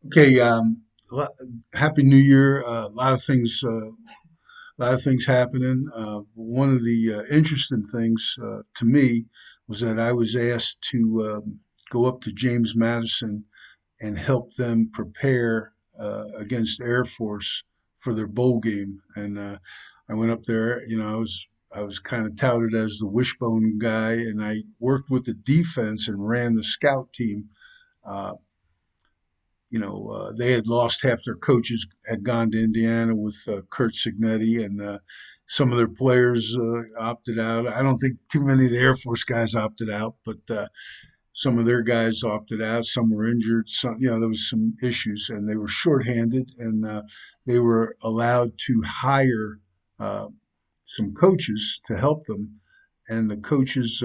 Okay, lo- Happy New Year. A lot of things happening. One of the interesting things to me was that I was asked to go up to James Madison and help them prepare against Air Force for their bowl game. And I went up there. I was kind of touted as the wishbone guy, and I worked with the defense and ran the scout team. Uh, they had lost half their coaches, had gone to Indiana with Kurt Signetti, and some of their players opted out. I don't think too many of the Air Force guys opted out, but some of their guys opted out. Some were injured. There was some issues, and they were shorthanded, and they were allowed to hire uh, some coaches to help them. And the coaches,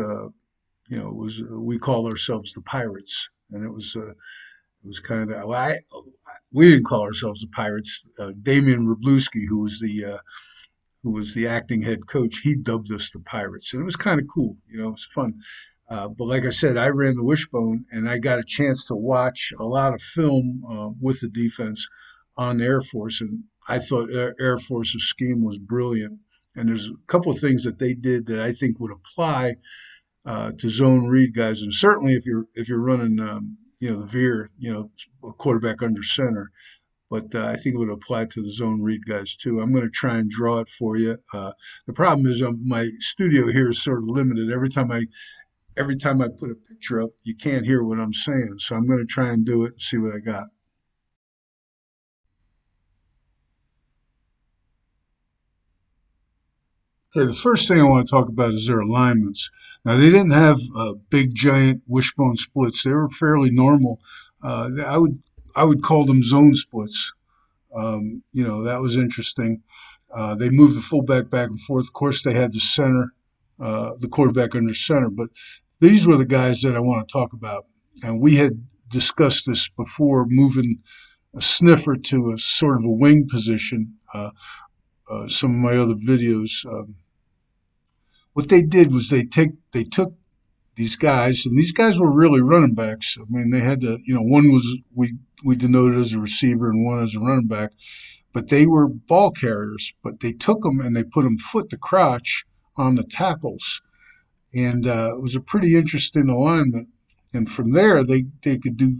was we call ourselves the Pirates, and it was kind of we didn't call ourselves the Pirates. Damian Wroblewski, who was the acting head coach, he dubbed us the Pirates, and it was kind of cool. It was fun. But like I said, I ran the wishbone, and I got a chance to watch a lot of film with the defense on the Air Force, and I thought Air Force's scheme was brilliant. And there's a couple of things that they did that I think would apply to zone read guys, and certainly if you're running, the veer, a quarterback under center. But I think it would apply to the zone read guys too. I'm going to try and draw it for you. The problem is my studio here is sort of limited. Every time I put a picture up, you can't hear what I'm saying. So I'm going to try and do it and see what I got. Okay, the first thing I want to talk about is their alignments. Now, they didn't have big, giant wishbone splits. They were fairly normal. I would call them zone splits. That was interesting. They moved the fullback back and forth. Of course, they had the center, the quarterback under center. But these were the guys that I want to talk about. And we had discussed this before, moving a sniffer to a sort of a wing position. Some of my other videos. What they did was they took these guys, and these guys were really running backs. I mean, they had to, one was we denoted as a receiver and one as a running back, but they were ball carriers. But they took them and they put them foot to crotch on the tackles, and it was a pretty interesting alignment. And from there, they could do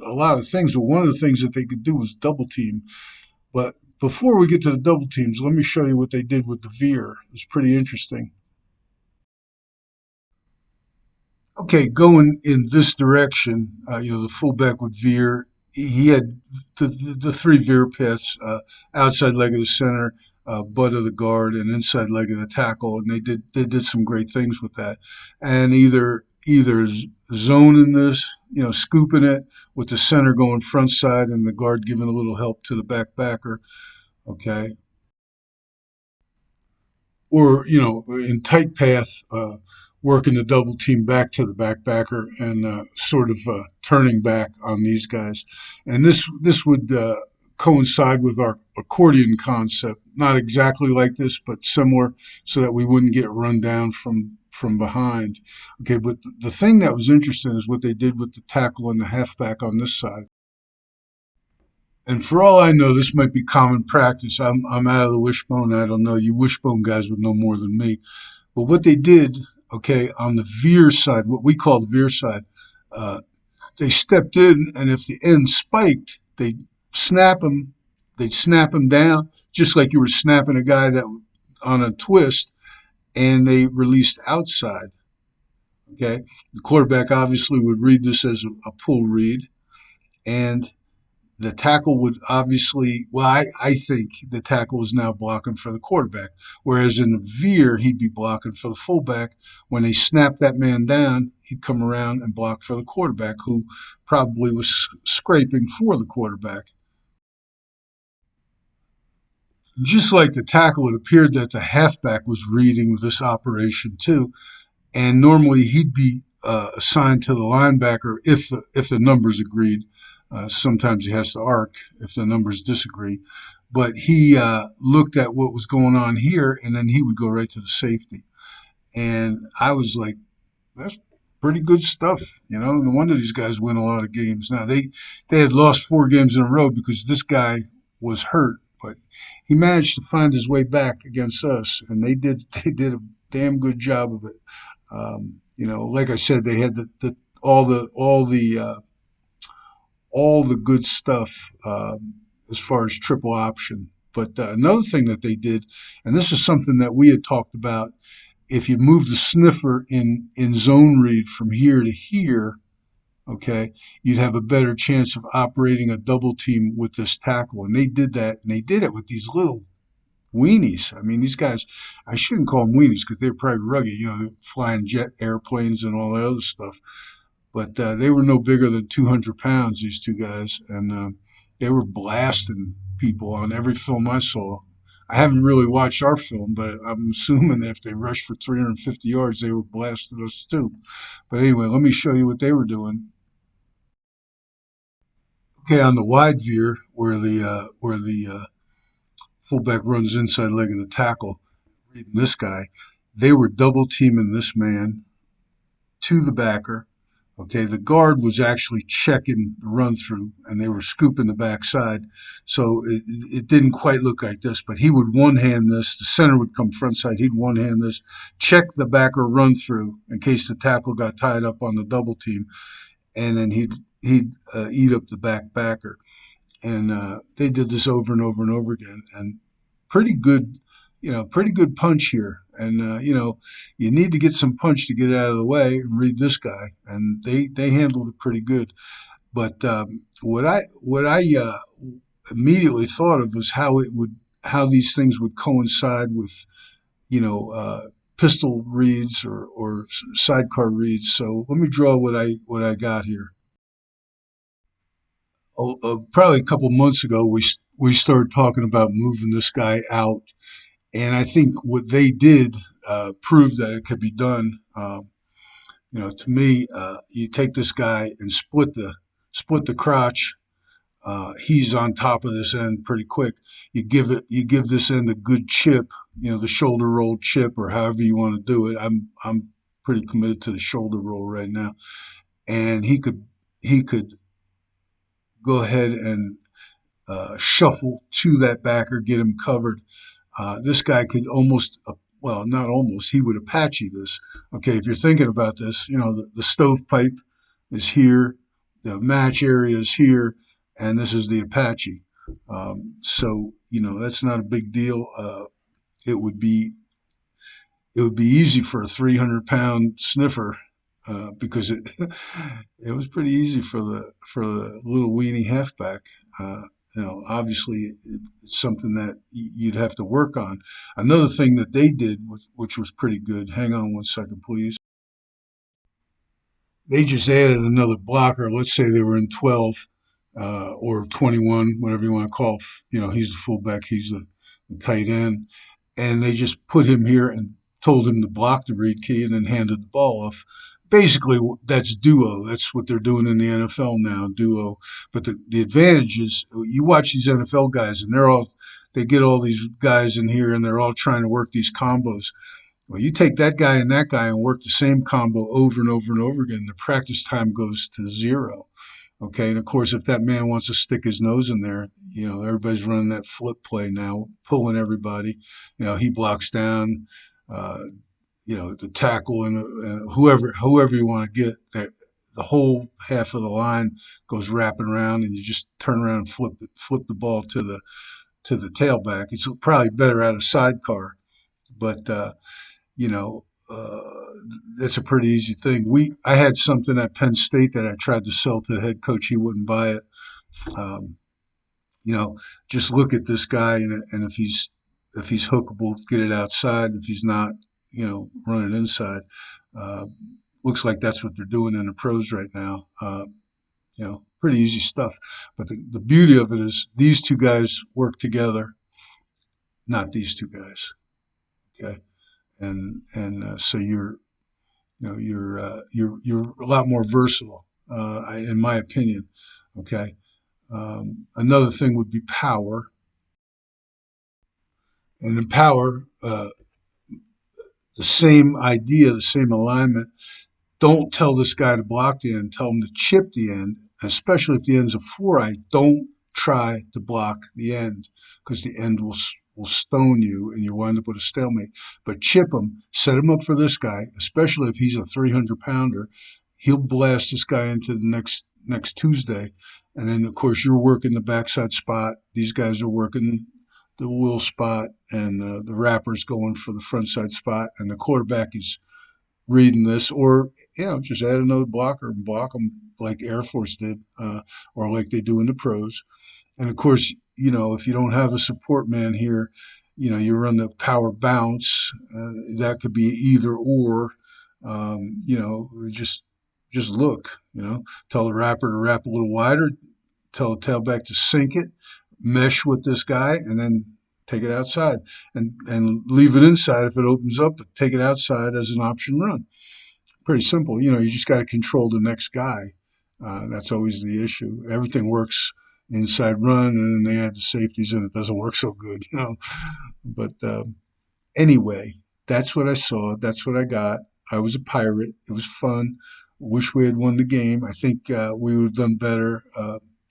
a lot of things. But one of the things that they could do was double team. But before we get to the double teams, let me show you what they did with the veer. It was pretty interesting. Okay, going in this direction, the fullback would veer. He had the three veer paths: outside leg of the center, butt of the guard, and inside leg of the tackle. And they did some great things with that. And either zoning this, scooping it with the center going front side and the guard giving a little help to the backer. Okay, or in tight path, working the double team back to the backer and sort of turning back on these guys. And this would coincide with our accordion concept, not exactly like this, but similar, so that we wouldn't get run down from behind. Okay, but the thing that was interesting is what they did with the tackle and the halfback on this side. And for all I know, this might be common practice. I'm out of the wishbone. I don't know. You wishbone guys would know more than me. But what they did, okay, on the veer side, what we call the veer side, uh, they stepped in, and if the end spiked, snap him. They'd snap him down, just like you were snapping a guy that on a twist, and they released outside. Okay, the quarterback obviously would read this as a pull read, and the tackle would obviously, well, I think the tackle is now blocking for the quarterback. Whereas in the veer, he'd be blocking for the fullback. When they snapped that man down, he'd come around and block for the quarterback, who probably was scraping for the quarterback. Just like the tackle, it appeared that the halfback was reading this operation too. And normally he'd be assigned to the linebacker if the numbers agreed. Sometimes he has to arc if the numbers disagree. But he looked at what was going on here, and then he would go right to the safety. And I was like, that's pretty good stuff. No wonder these guys win a lot of games. Now they had lost 4 games in a row because this guy was hurt, but he managed to find his way back against us, and they did a damn good job of it. Like I said, they had all the all the good stuff as far as triple option. But another thing that they did, and this is something that we had talked about, if you move the sniffer in zone read from here to here, okay, you'd have a better chance of operating a double team with this tackle. And they did that, and they did it with these little weenies. I mean, these guys, I shouldn't call them weenies because they're probably rugged, flying jet airplanes and all that other stuff. But they were no bigger than 200 pounds, these two guys, and they were blasting people on every film I saw. I haven't really watched our film, but I'm assuming that if they rushed for 350 yards, they were blasting us too. But anyway, let me show you what they were doing. Okay, on the wide veer, where the fullback runs inside leg of the tackle, reading this guy, they were double teaming this man to the backer. Okay, the guard was actually checking the run through and they were scooping the backside. So it didn't quite look like this, but he would one hand this, the center would come front side, he'd one hand this, check the backer run through in case the tackle got tied up on the double team, and then he'd eat up the backer. And they did this over and over and over again. And pretty good, pretty good punch here. And you need to get some punch to get out of the way and read this guy. And they handled it pretty good. But what I immediately thought of was how these things would coincide with pistol reads or sidecar reads. So let me draw what I got here. Probably a couple months ago, we started talking about moving this guy out, and I think what they did proved that it could be done. To me, you take this guy and split the crotch. He's on top of this end pretty quick. You give this end a good chip, the shoulder roll chip or however you want to do it. I'm pretty committed to the shoulder roll right now, and he could go ahead and shuffle to that backer, get him covered. This guy could almost, well, not almost, he would Apache this. Okay, if you're thinking about this, the stovepipe is here, the match area is here, and this is the Apache. So, that's not a big deal. It would be it would be easy for a 300-pound sniffer because it was pretty easy for the little weenie halfback. Obviously it's something that you'd have to work on. Another thing that they did, which was pretty good. Hang on 1 second, please. They just added another blocker. Let's say they were in 12 or 21, whatever you want to call. He's the fullback, he's the tight end, and they just put him here and told him to block the read key and then handed the ball off. Basically, that's duo. That's what they're doing in the NFL now, duo. But the advantage is you watch these NFL guys, and they get all these guys in here, and they're all trying to work these combos. Well, you take that guy and work the same combo over and over and over again. The practice time goes to zero. Okay, and of course, if that man wants to stick his nose in there, everybody's running that flip play now, pulling everybody. He blocks down, uh, the tackle and whoever you want to get. That the whole half of the line goes wrapping around, and you just turn around and flip the ball to the tailback. It's probably better out of sidecar, but you know, uh, that's a pretty easy thing. I had something at Penn State that I tried to sell to the head coach. He wouldn't buy it. Um, you know, just look at this guy, and if he's hookable, get it outside. If he's not, run it inside. Uh, Looks like that's what they're doing in the pros right now. Pretty easy stuff. But the beauty of it is these two guys work together, not these two guys. Okay, and so you're a lot more versatile, in my opinion. Okay. Another thing would be power, and in power, the same idea, the same alignment. Don't tell this guy to block the end. Tell him to chip the end, especially if the end's a 4-eye. Don't try to block the end because the end will stone you and you'll wind up with a stalemate. But chip him, set him up for this guy, especially if he's a 300-pounder. He'll blast this guy into the next Tuesday. And then, of course, you're working the backside spot. These guys are working the wheel spot, and the rapper's going for the front side spot, and the quarterback is reading this, or just add another blocker and block them like Air Force did, or like they do in the pros. And of course, if you don't have a support man here, you run the power bounce. That could be either or. Just look. Tell the rapper to wrap a little wider. Tell the tailback to sink it, mesh with this guy, and then take it outside and leave it inside if it opens up, but take it outside as an option run. Pretty simple. You just got to control the next guy. That's always the issue. Everything works inside run, and then they add the safeties, and it doesn't work so good. But anyway, that's what I saw. That's what I got. I was a pirate. It was fun. Wish we had won the game. I think we would have done better.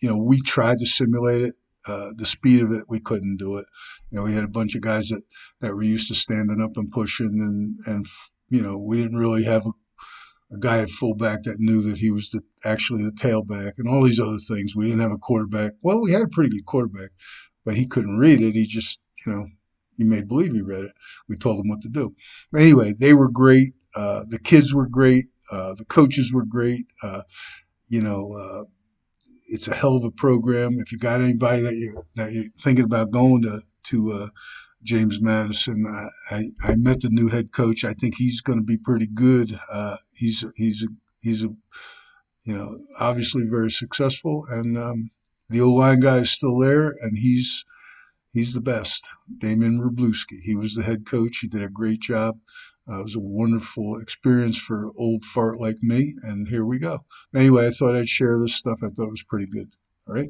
We tried to simulate it. The speed of it, we couldn't do it. We had a bunch of guys that were used to standing up and pushing, and we didn't really have a guy at fullback that knew that he was actually the tailback and all these other things. We didn't have a quarterback. Well, we had a pretty good quarterback, but he couldn't read it. He just, he made believe he read it. We told him what to do. But anyway, they were great. The kids were great. The coaches were great. You know, it's a hell of a program. If you got anybody that you're thinking about going to James Madison, I met the new head coach. I think he's going to be pretty good. He's a obviously very successful, and the O line guy is still there, and he's the best. Damian Wroblewski. He was the head coach. He did a great job. It was a wonderful experience for old fart like me, and here we go. Anyway, I thought I'd share this stuff. I thought it was pretty good. All right.